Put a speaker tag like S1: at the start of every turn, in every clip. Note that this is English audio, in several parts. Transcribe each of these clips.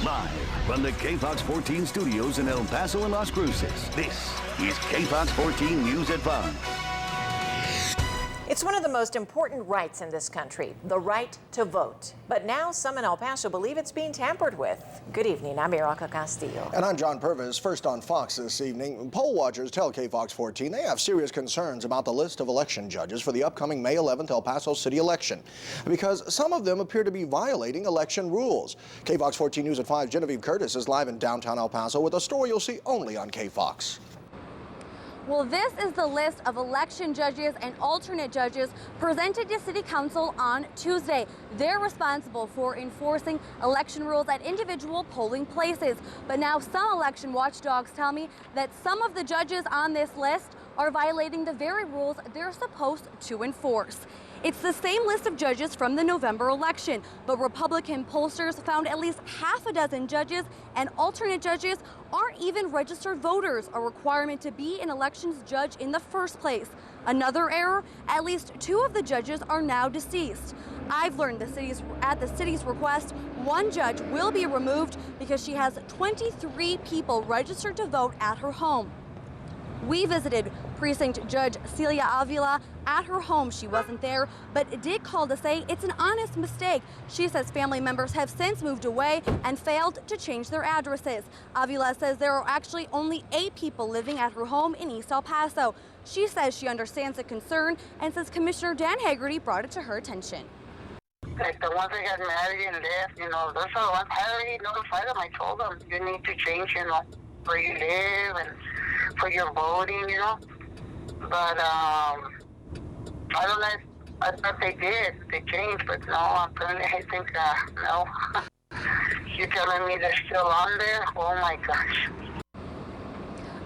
S1: Live from the KFOX 14 studios in El Paso and Las Cruces, this is KFOX 14 News at 5.
S2: It's one of the most important rights in this country, the right to vote. But now some in El Paso believe it's being tampered with. Good evening, I'm Erica Castillo.
S3: And I'm John Purvis. First on Fox this evening, poll watchers tell KFOX 14 they have serious concerns about the list of election judges for the upcoming May 11th El Paso city election, because some of them appear to be violating election rules. KFOX 14 News at 5's Genevieve Curtis is live in downtown El Paso with a story you'll see only on KFOX.
S4: Well, this is the list of election judges and alternate judges presented to City Council on Tuesday. They're responsible for enforcing election rules at individual polling places. But now some election watchdogs tell me that some of the judges on this list are violating the very rules they're supposed to enforce. It's the same list of judges from the November election, but Republican pollsters found at least half a dozen judges and alternate judges aren't even registered voters, a requirement to be an elections judge in the first place. Another error, at least 2 of the judges are now deceased. I've learned at the city's request, 1 judge will be removed because she has 23 people registered to vote at her home. We visited Precinct Judge Celia Avila at her home. She wasn't there, but did call to say it's an honest mistake. She says family members have since moved away and failed to change their addresses. Avila says there are actually only 8 people living at her home in East El Paso. She says she understands the concern and says Commissioner Dan Haggerty brought it to her attention.
S5: Like the ones that got married and left, those are the ones I already notified them. I told them you need to change, where you live and for your voting, But I don't know. I thought they did. They changed, but no. Apparently, I think no. You're telling me they're still on there? Oh my gosh.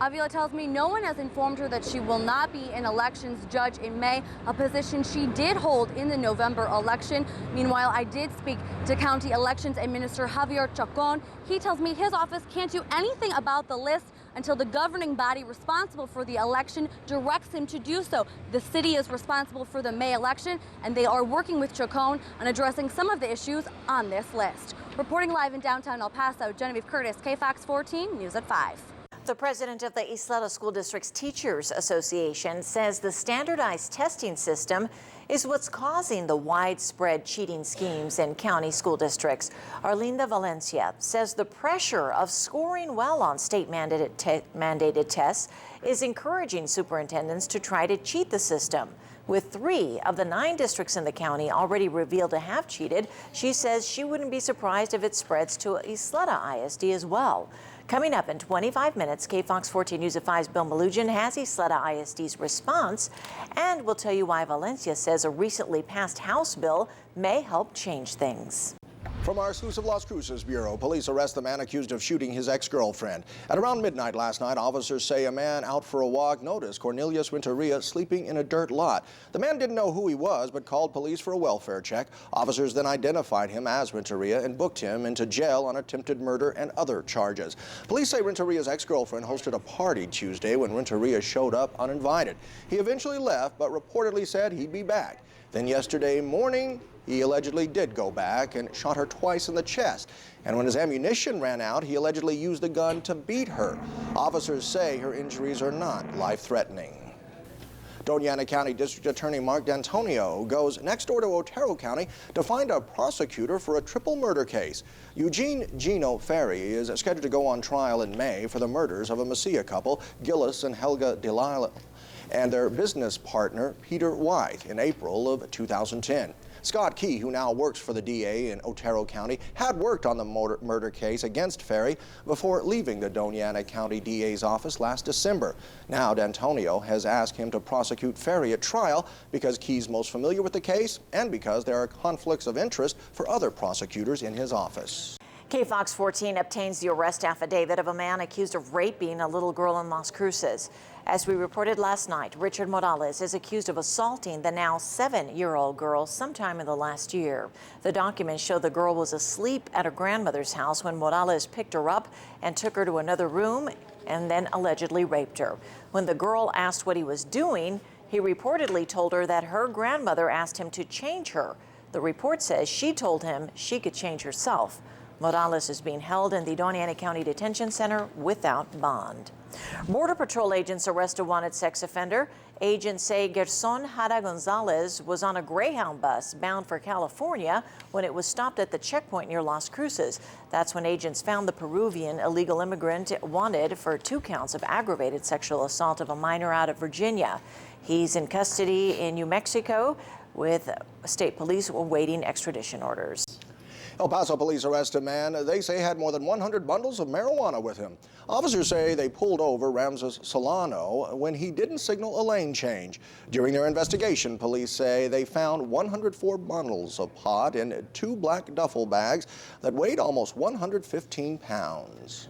S4: Avila tells me no one has informed her that she will not be an elections judge in May, a position she did hold in the November election. Meanwhile, I did speak to County Elections Administrator Javier Chacon. He tells me his office can't do anything about the list until the governing body responsible for the election directs him to do so. The city is responsible for the May election, and they are working with Chacon on addressing some of the issues on this list. Reporting live in downtown El Paso, Genevieve Curtis, KFOX 14 News at 5.
S2: The president of the Isleta School District's Teachers Association says the standardized testing system is what's causing the widespread cheating schemes in county school districts. Arlinda Valencia says the pressure of scoring well on state-mandated tests is encouraging superintendents to try to cheat the system. With 3 of the 9 districts in the county already revealed to have cheated, she says she wouldn't be surprised if it spreads to Isleta ISD as well. Coming up in 25 minutes, KFOX 14 News at 5's Bill Malugian has Isleta ISD's response, and we'll tell you why Valencia says a recently passed House bill may help change things.
S3: From our exclusive Las Cruces Bureau, police arrest the man accused of shooting his ex-girlfriend. At around midnight last night, officers say a man out for a walk noticed Cornelius Renteria sleeping in a dirt lot. The man didn't know who he was, but called police for a welfare check. Officers then identified him as Renteria and booked him into jail on attempted murder and other charges. Police say Renteria's ex-girlfriend hosted a party Tuesday when Renteria showed up uninvited. He eventually left, but reportedly said he'd be back. Then yesterday morning, he allegedly did go back and shot her twice in the chest. And when his ammunition ran out, he allegedly used the gun to beat her. Officers say her injuries are not life-threatening. Doña Ana County District Attorney Mark D'Antonio goes next door to Otero County to find a prosecutor for a triple murder case. Eugene Gino Ferry is scheduled to go on trial in May for the murders of a Mesilla couple, Gillis and Helga Delilah, and their business partner, Peter Wythe, in April of 2010. Scott Key, who now works for the DA in Otero County, had worked on the murder case against Ferry before leaving the Doña Ana County DA's office last December. Now, D'Antonio has asked him to prosecute Ferry at trial because Key's most familiar with the case and because there are conflicts of interest for other prosecutors in his office.
S2: KFOX 14 obtains the arrest affidavit of a man accused of raping a little girl in Las Cruces. As we reported last night, Richard Morales is accused of assaulting the now 7-year-old girl sometime in the last year. The documents show the girl was asleep at her grandmother's house when Morales picked her up and took her to another room and then allegedly raped her. When the girl asked what he was doing, he reportedly told her that her grandmother asked him to change her. The report says she told him she could change herself. Morales is being held in the Doña Ana County Detention Center without bond. Border Patrol agents arrest a wanted sex offender. Agents say Gerson Jara Gonzalez was on a Greyhound bus bound for California when it was stopped at the checkpoint near Las Cruces. That's when agents found the Peruvian illegal immigrant wanted for 2 counts of aggravated sexual assault of a minor out of Virginia. He's in custody in New Mexico with state police awaiting extradition orders.
S3: El Paso police arrest a man they say had more than 100 bundles of marijuana with him. Officers say they pulled over Ramses Solano when he didn't signal a lane change. During their investigation, police say they found 104 bundles of pot in 2 black duffel bags that weighed almost 115 pounds.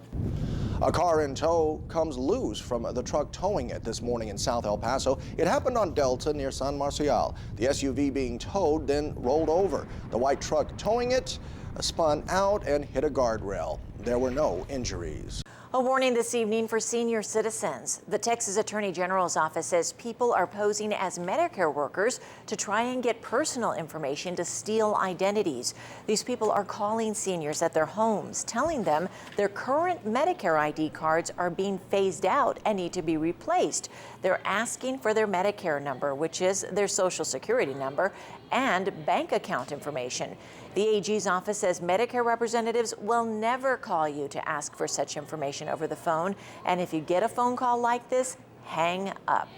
S3: A car in tow comes loose from the truck towing it this morning in South El Paso. It happened on Delta near San Marcial. The SUV being towed then rolled over. The white truck towing it spun out and hit a guardrail. There were no injuries.
S2: A warning this evening for senior citizens. The Texas Attorney General's office says people are posing as Medicare workers to try and get personal information to steal identities. These people are calling seniors at their homes, telling them their current Medicare ID cards are being phased out and need to be replaced. They're asking for their Medicare number, which is their Social Security number, and bank account information. The AG's office says Medicare representatives will never call you to ask for such information over the phone. And if you get a phone call like this, hang up.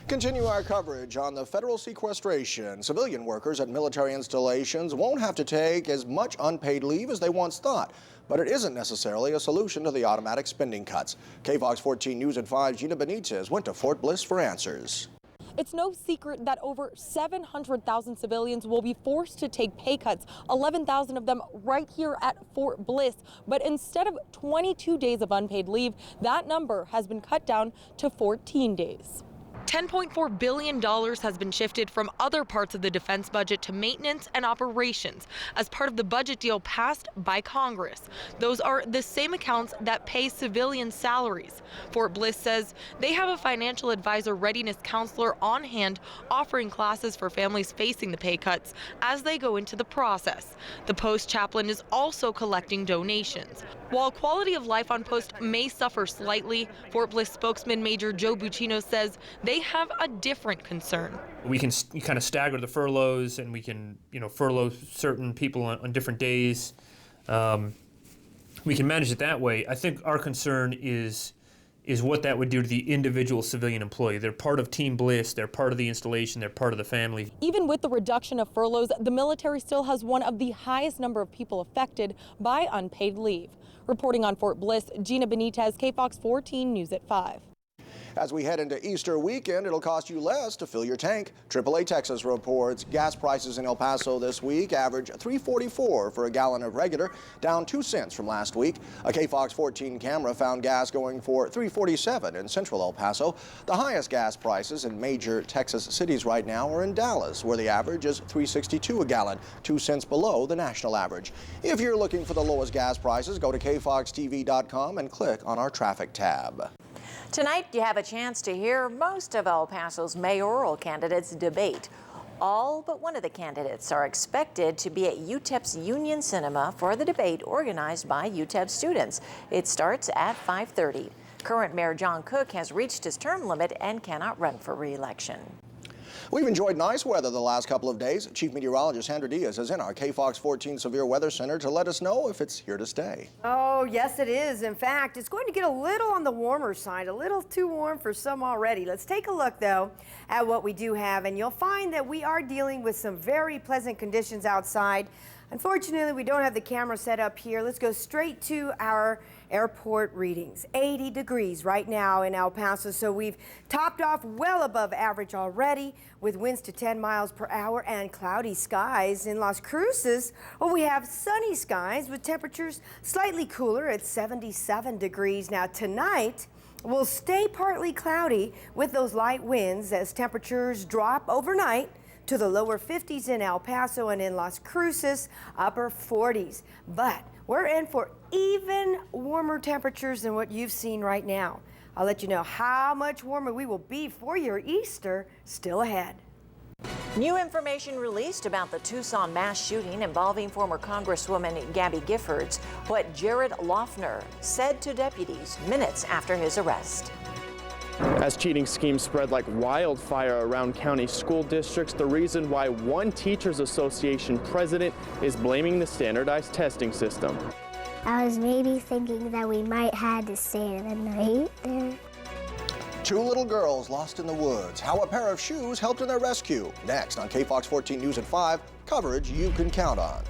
S3: Continue our coverage on the federal sequestration. Civilian workers at military installations won't have to take as much unpaid leave as they once thought. But it isn't necessarily a solution to the automatic spending cuts. KFOX 14 News at 5's Gina Benitez went to Fort Bliss for answers.
S6: It's no secret that over 700,000 civilians will be forced to take pay cuts, 11,000 of them right here at Fort Bliss. But instead of 22 days of unpaid leave, that number has been cut down to 14 days. $10.4 billion has been shifted from other parts of the defense budget to maintenance and operations as part of the budget deal passed by Congress. Those are the same accounts that pay civilian salaries. Fort Bliss says they have a financial advisor readiness counselor on hand offering classes for families facing the pay cuts as they go into the process. The post chaplain is also collecting donations. While quality of life on post may suffer slightly, Fort Bliss spokesman Major Joe Buccino says they have a different concern.
S7: We can kind of stagger the furloughs, and we can, furlough certain people on different days. We can manage it that way. I think our concern is what that would do to the individual civilian employee. They're part of Team Bliss, they're part of the installation, they're part of the family.
S6: Even with the reduction of furloughs, the military still has one of the highest number of people affected by unpaid leave. Reporting on Fort Bliss, Gina Benitez, KFOX 14 News at 5.
S3: As we head into Easter weekend, it'll cost you less to fill your tank. AAA Texas reports gas prices in El Paso this week average $3.44 for a gallon of regular, down 2 cents from last week. A KFOX 14 camera found gas going for $3.47 in central El Paso. The highest gas prices in major Texas cities right now are in Dallas, where the average is $3.62 a gallon, 2 cents below the national average. If you're looking for the lowest gas prices, go to kfoxtv.com and click on our traffic tab.
S2: Tonight, you have a chance to hear most of El Paso's mayoral candidates debate. All but one of the candidates are expected to be at UTEP's Union Cinema for the debate organized by UTEP students. It starts at 5:30. Current Mayor John Cook has reached his term limit and cannot run for re-election.
S3: We've enjoyed nice weather the last couple of days. Chief Meteorologist Sandra Diaz is in our KFOX 14 Severe Weather Center to let us know if it's here to stay.
S8: Oh, yes, it is. In fact, it's going to get a little on the warmer side, a little too warm for some already. Let's take a look, though, at what we do have, and you'll find that we are dealing with some very pleasant conditions outside. Unfortunately, we don't have the camera set up here. Let's go straight to our airport readings. 80 degrees right now in El Paso, so we've topped off well above average already with winds to 10 miles per hour and cloudy skies. In Las Cruces, well, we have sunny skies with temperatures slightly cooler at 77 degrees. Now tonight, will stay partly cloudy with those light winds as temperatures drop overnight to the lower 50s in El Paso, and in Las Cruces, upper 40s. But we're in for even warmer temperatures than what you've seen right now. I'll let you know how much warmer we will be for your Easter still ahead.
S2: New information released about the Tucson mass shooting involving former Congresswoman Gabby Giffords, what Jared Loeffner said to deputies minutes after his arrest.
S9: As cheating schemes spread like wildfire around county school districts, the reason why one Teachers Association president is blaming the standardized testing system.
S10: I was maybe thinking that we might have to stay the night there.
S3: Two little girls lost in the woods. How a pair of shoes helped in their rescue. Next on KFOX 14 News at 5, coverage you can count on.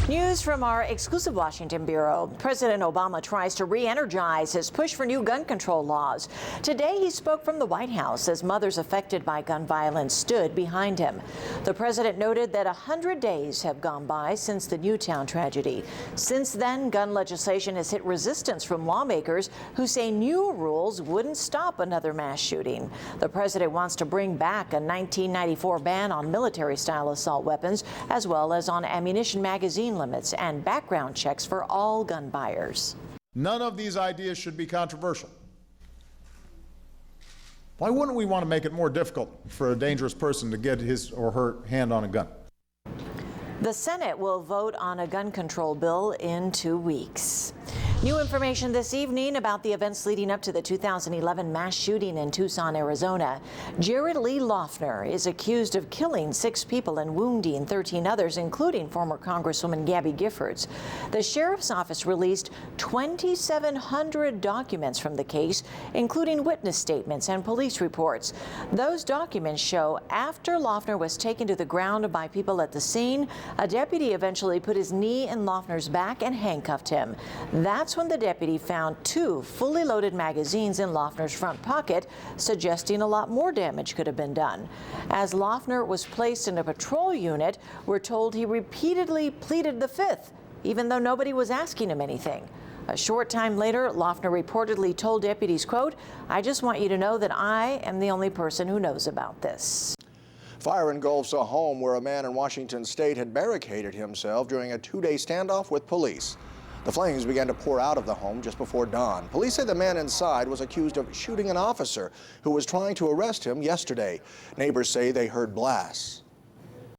S2: News from our exclusive Washington bureau. President Obama tries to re-energize his push for new gun control laws. Today he spoke from the White House as mothers affected by gun violence stood behind him. The president noted that 100 days have gone by since the Newtown tragedy. Since then, gun legislation has hit resistance from lawmakers who say new rules wouldn't stop another mass shooting. The president wants to bring back a 1994 ban on military-style assault weapons, as well as on ammunition magazine limits and background checks for all gun buyers.
S11: None of these ideas should be controversial. Why wouldn't we want to make it more difficult for a dangerous person to get his or her hand on a gun?
S2: The Senate will vote on a gun control bill in 2 weeks. New information this evening about the events leading up to the 2011 mass shooting in Tucson, Arizona. Jared Lee Loeffner is accused of killing 6 people and wounding 13 others, including former Congresswoman Gabby Giffords. The sheriff's office released 2,700 documents from the case, including witness statements and police reports. Those documents show after Loeffner was taken to the ground by people at the scene, a deputy eventually put his knee in Loeffner's back and handcuffed him. That's when the deputy found 2 fully loaded magazines in Loeffner's front pocket, suggesting a lot more damage could have been done. As Loeffner was placed in a patrol unit, we're told he repeatedly pleaded the Fifth, even though nobody was asking him anything. A short time later, Loeffner reportedly told deputies, quote, "I just want you to know that I am the only person who knows about this."
S3: Fire engulfs a home where a man in Washington state had barricaded himself during a 2-day standoff with police. The flames began to pour out of the home just before dawn. Police say the man inside was accused of shooting an officer who was trying to arrest him yesterday. Neighbors say they heard blasts.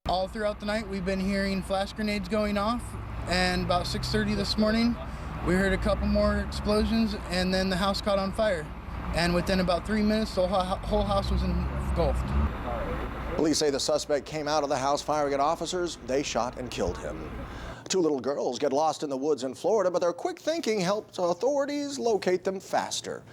S12: All throughout the night, we've been hearing flash grenades going off, and about 6:30 this morning, we heard a couple more explosions, and then the house caught on fire. And within about 3 minutes, the whole house was engulfed.
S3: Police say the suspect came out of the house firing at officers. They shot and killed him. 2 little girls get lost in the woods in Florida, but their quick thinking helped authorities locate them faster.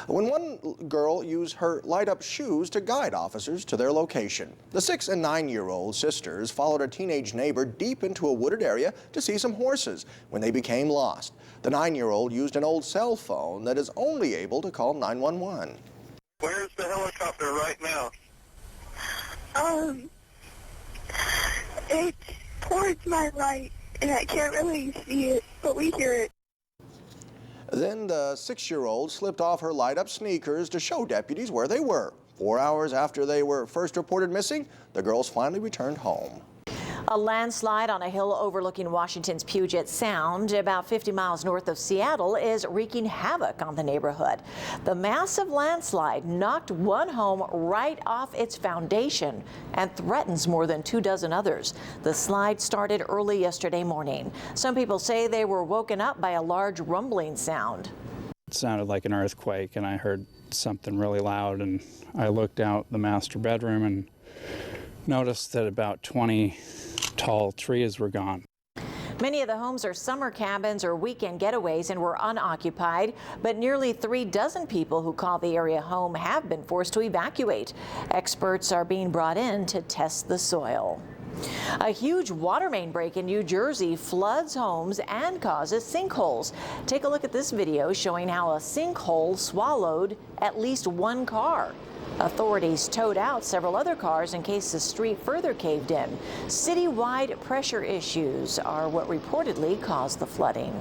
S3: When one girl used her light-up shoes to guide officers to their location. The 6- and 9-year-old sisters followed a teenage neighbor deep into a wooded area to see some horses when they became lost. The 9-year-old used an old cell phone that is only able to call 911.
S13: Where's the helicopter right now?
S10: It's towards my right, and I can't really see it, but we hear it.
S3: Then the 6-year-old slipped off her light-up sneakers to show deputies where they were. 4 hours after they were first reported missing, the girls finally returned home.
S2: A landslide on a hill overlooking Washington's Puget Sound, about 50 miles north of Seattle, is wreaking havoc on the neighborhood. The massive landslide knocked one home right off its foundation and threatens more than 24 others. The slide started early yesterday morning. Some people say they were woken up by a large rumbling sound.
S14: It sounded like an earthquake, and I heard something really loud, and I looked out the master bedroom and noticed that about 20 tall trees were gone.
S2: Many of the homes are summer cabins or weekend getaways and were unoccupied, but nearly 36 people who call the area home have been forced to evacuate. Experts are being brought in to test the soil. A huge water main break in New Jersey floods homes and causes sinkholes. Take a look at this video showing how a sinkhole swallowed at least one car. Authorities towed out several other cars in case the street further caved in. Citywide pressure issues are what reportedly caused the flooding.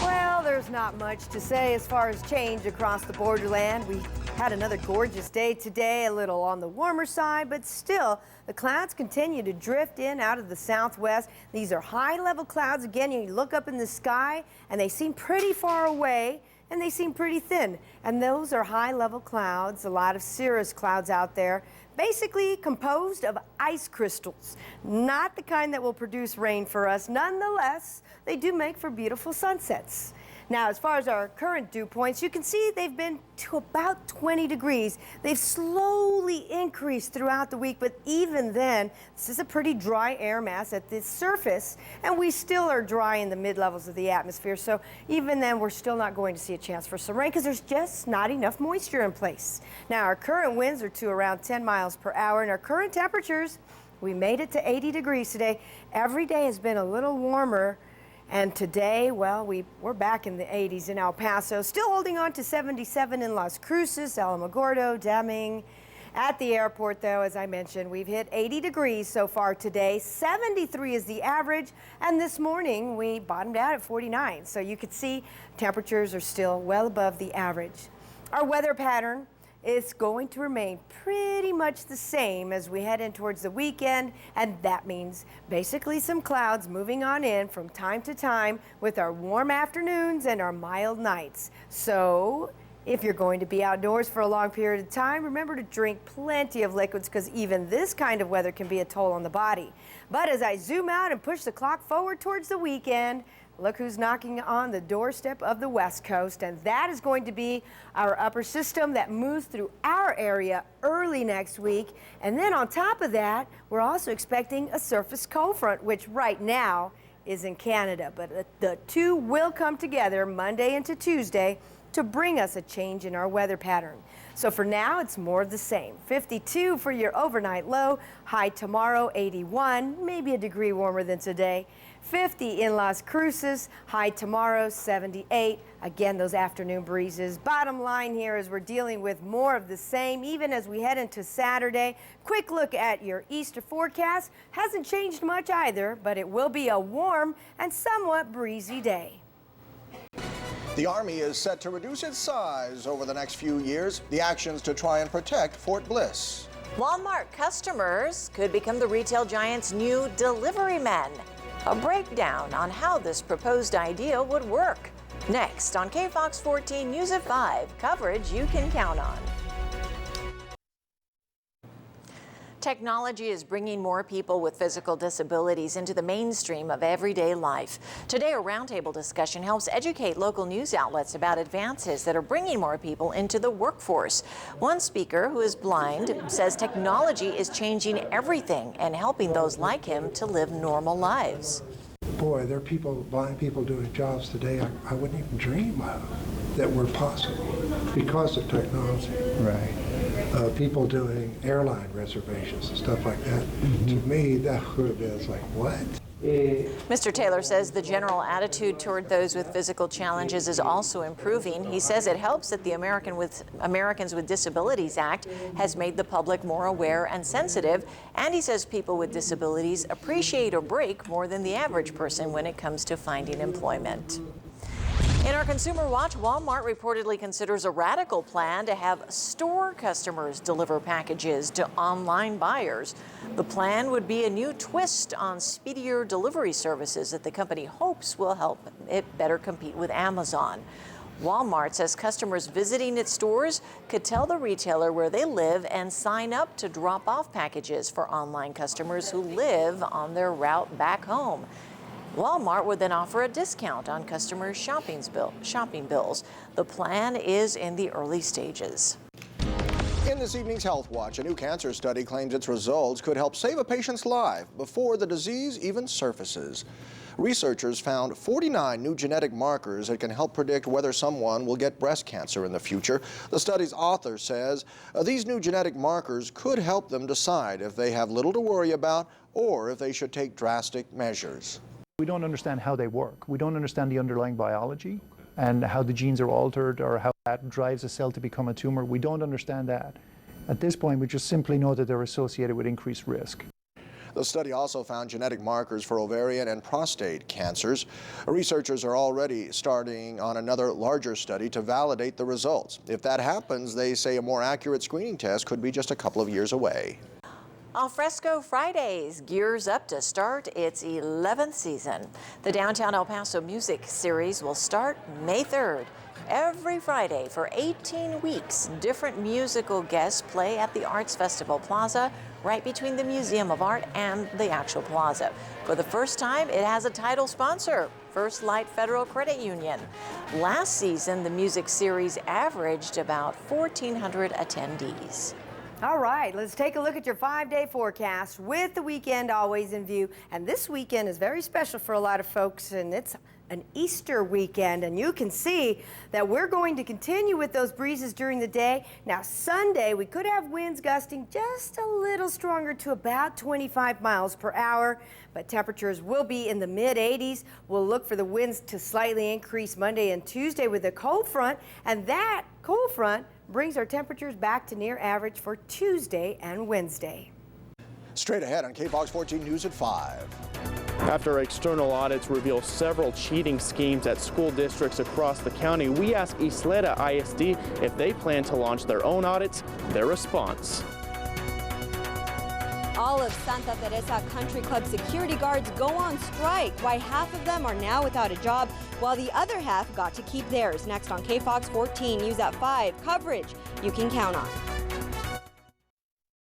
S8: Well, there's not much to say as far as change across the borderland. We had another gorgeous day today, a little on the warmer side, but still the clouds continue to drift in out of the southwest. These are high-level clouds. Again, you look up in the sky and they seem pretty far away. and they seem pretty thin. And those are high-level clouds, a lot of cirrus clouds out there, basically composed of ice crystals. Not the kind that will produce rain for us. Nonetheless, they do make for beautiful sunsets. Now, as far as our current dew points, you can see they've been to about 20 degrees. They've slowly increased throughout the week, but even then, this is a pretty dry air mass at the surface, and we still are dry in the mid-levels of the atmosphere. So even then, we're still not going to see a chance for some rain because there's just not enough moisture in place. Now, our current winds are to around 10 miles per hour, and our current temperatures, we made it to 80 degrees today. Every day has been a little warmer. And today, well, we're back in the 80s in El Paso, still holding on to 77 in Las Cruces, Alamogordo, Deming. At the airport, though, as I mentioned, we've hit 80 degrees so far today. 73 is the average, and this morning we bottomed out at 49. So you could see temperatures are still well above the average. Our weather pattern is going to remain pretty much the same as we head in towards the weekend, and that means basically some clouds moving on in from time to time with our warm afternoons and our mild nights. So if you're going to be outdoors for a long period of time, remember to drink plenty of liquids because even this kind of weather can be a toll on the body. But as I zoom out and push the clock forward towards the weekend, look who's knocking on the doorstep of the West Coast, and that is going to be our upper system that moves through our area early next week. And then on top of that, we're also expecting a surface cold front, which right now is in Canada. But the two will come together Monday into Tuesday to bring us a change in our weather pattern. So for now, it's more of the same. 52 for your overnight low, high tomorrow 81, maybe a degree warmer than today. 50 in Las Cruces, high tomorrow 78. Again, those afternoon breezes. Bottom line here is we're dealing with more of the same even as we head into Saturday. Quick look at your Easter forecast. Hasn't changed much either, but it will be a warm and somewhat breezy day.
S3: The Army is set to reduce its size over the next few years. The actions to try and protect Fort Bliss.
S2: Walmart customers could become the retail giant's new delivery men. A breakdown on how this proposed idea would work. Next on KFOX 14 News at 5, coverage you can count on. Technology is bringing more people with physical disabilities into the mainstream of everyday life. Today, a roundtable discussion helps educate local news outlets about advances that are bringing more people into the workforce. One speaker who is blind says technology is changing everything and helping those like him to live normal lives.
S15: Boy, there are blind people doing jobs today I wouldn't even dream of that were possible because of technology. Right. People doing airline reservations and stuff like that. To me, that would have been like, what?
S2: Mr. Taylor says the general attitude toward those with physical challenges is also improving. He says it helps that the Americans with Disabilities Act has made the public more aware and sensitive, and he says people with disabilities appreciate a break more than the average person when it comes to finding employment. In our Consumer Watch, Walmart reportedly considers a radical plan to have store customers deliver packages to online buyers. The plan would be a new twist on speedier delivery services that the company hopes will help it better compete with Amazon. Walmart says customers visiting its stores could tell the retailer where they live and sign up to drop off packages for online customers who live on their route back home. Walmart would then offer a discount on customers' shopping bills. The plan is in the early stages.
S3: In this evening's Health Watch, a new cancer study claims its results could help save a patient's life before the disease even surfaces. Researchers found 49 new genetic markers that can help predict whether someone will get breast cancer in the future. The study's author says these new genetic markers could help them decide if they have little to worry about or if they should take drastic measures.
S16: We don't understand how they work. We don't understand the underlying biology and how the genes are altered or how that drives a cell to become a tumor. We don't understand that. At this point, we just simply know that they're associated with increased risk.
S3: The study also found genetic markers for ovarian and prostate cancers. Researchers are already starting on another larger study to validate the results. If that happens, they say a more accurate screening test could be just a couple of years away.
S2: Alfresco Fridays gears up to start its 11th season. The Downtown El Paso Music Series will start May 3rd. Every Friday for 18 weeks, different musical guests play at the Arts Festival Plaza, right between the Museum of Art and the actual plaza. For the first time, it has a title sponsor, First Light Federal Credit Union. Last season, the music series averaged about 1,400 attendees.
S8: All right, let's take a look at your 5-day forecast with the weekend always in view. And this weekend is very special for a lot of folks, and it's an Easter weekend, and you can see that we're going to continue with those breezes during the day. Now Sunday, we could have winds gusting just a little stronger to about 25 miles per hour, but temperatures will be in the mid-80s. We'll look for the winds to slightly increase Monday and Tuesday with a cold front, and that cold front brings our temperatures back to near average for Tuesday and Wednesday.
S3: Straight ahead on KFOX 14 News at 5.
S9: After external audits reveal several cheating schemes at school districts across the county, we asked Isleta ISD if they plan to launch their own audits. Their response:
S17: all of Santa Teresa Country Club security guards go on strike. Why half of them are now without a job, while the other half got to keep theirs. Next on KFOX 14 News at 5, coverage you can count on.